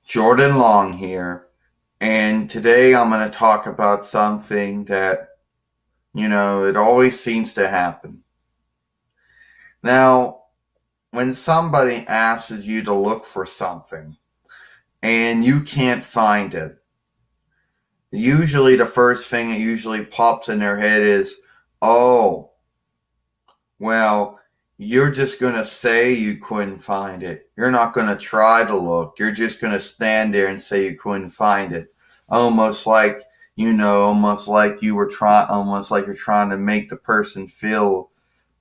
Jordan Long here, and today I'm going to talk about something that, it always seems to happen. Now, when somebody asks you to look for something and you can't find it, usually the first thing that usually pops in their head is, oh, well, you're just going to say you couldn't find it. You're not going to try to look. You're just going to stand there and say you couldn't find it. Almost like, almost like you're trying to make the person feel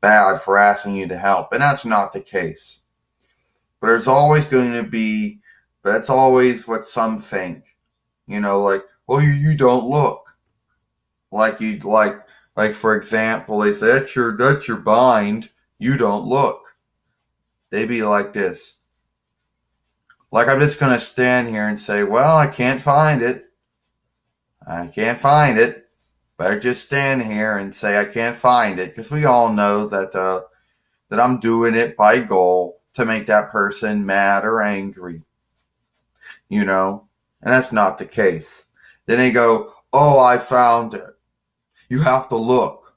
bad for asking you to help. And that's not the case. But there's always going to be, but that's always what some think. Like, well, you don't look. Like for example, they say, that's your bind. You don't look. They be like this. Like I'm just going to stand here and say, well, I can't find it. I can't find it. Better just stand here and say I can't find it, because we all know that I'm doing it by goal to make that person mad or angry, and that's not the case. Then they go, oh, I found it. You have to look.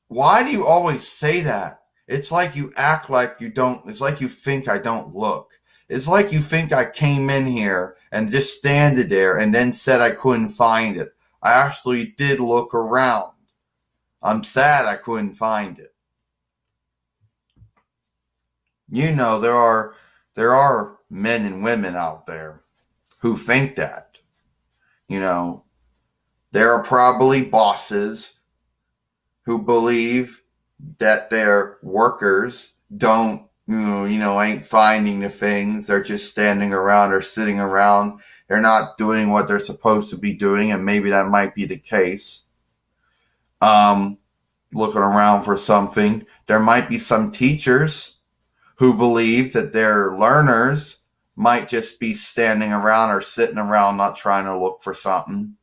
Why do you always say that? It's like you act like you don't, it's like you think I don't look. It's like you think I came in here and just standed there and then said I couldn't find it. I actually did look around. I'm sad I couldn't find it. There are men and women out there who think that. You know, there are probably bosses who believe that their workers don't, ain't finding the things. They're just standing around or sitting around. They're not doing what they're supposed to be doing, and maybe that might be the case. Looking around for something. There might be some teachers who believe that their learners might just be standing around or sitting around not trying to look for something.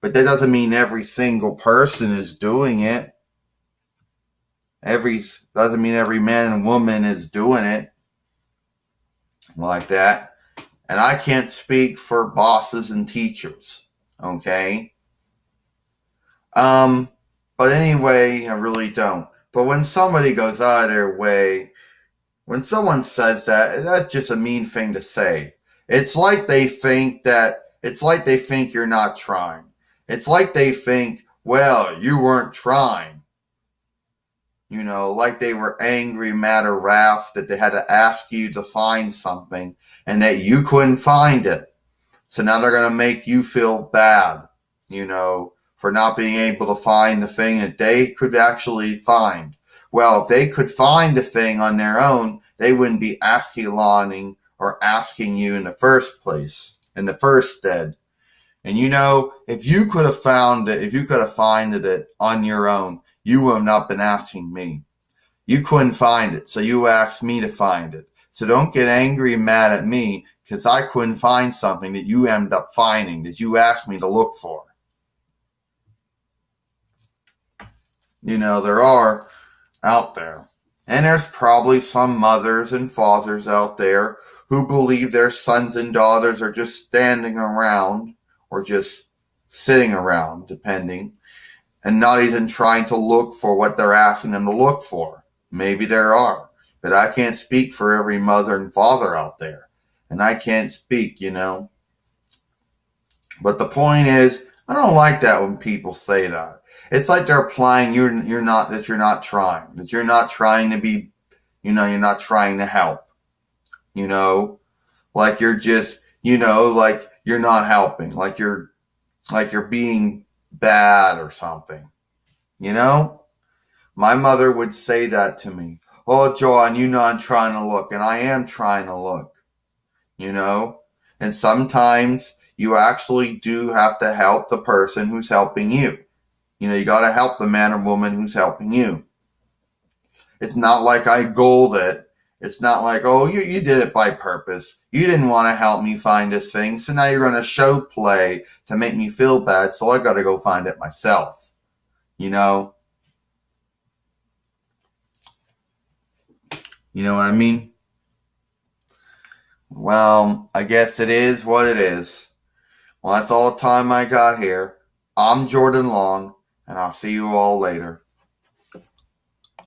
But that doesn't mean every single person is doing it. Doesn't mean every man and woman is doing it like that. And I can't speak for bosses and teachers, okay? But anyway, I really don't. But when somebody goes out of their way, when someone says that, that's just a mean thing to say. It's like they think you're not trying. It's like they think, well, you weren't trying. Like they were angry, mad, or wrath that they had to ask you to find something and that you couldn't find it. So now they're going to make you feel bad, for not being able to find the thing that they could actually find. Well, if they could find the thing on their own, they wouldn't be asking or asking you in the first place, in the first stead. And if you could have found it, if you could have found it on your own, you would have not been asking me. You couldn't find it, so you asked me to find it. So don't get angry and mad at me because I couldn't find something that you ended up finding, that you asked me to look for. There are out there. And there's probably some mothers and fathers out there who believe their sons and daughters are just standing around or just sitting around, depending, and not even trying to look for what they're asking them to look for. Maybe there are, but I can't speak for every mother and father out there. And I can't speak, But the point is, I don't like that when people say that. It's like they're implying you're not trying, that you're not trying to be, you're not trying to help, like you're just, like you're not helping, like you're being bad or something, My mother would say that to me. Oh, John, I'm trying to look, and I am trying to look, and sometimes you actually do have to help the person who's helping you. You got to help the man or woman who's helping you. It's not like I gold it. It's not like, oh, you did it by purpose. You didn't want to help me find this thing, so now you're going to show play to make me feel bad, so I got to go find it myself. You know what I mean? Well, I guess it is what it is. Well, that's all the time I got here. I'm Jordan Long, and I'll see you all later.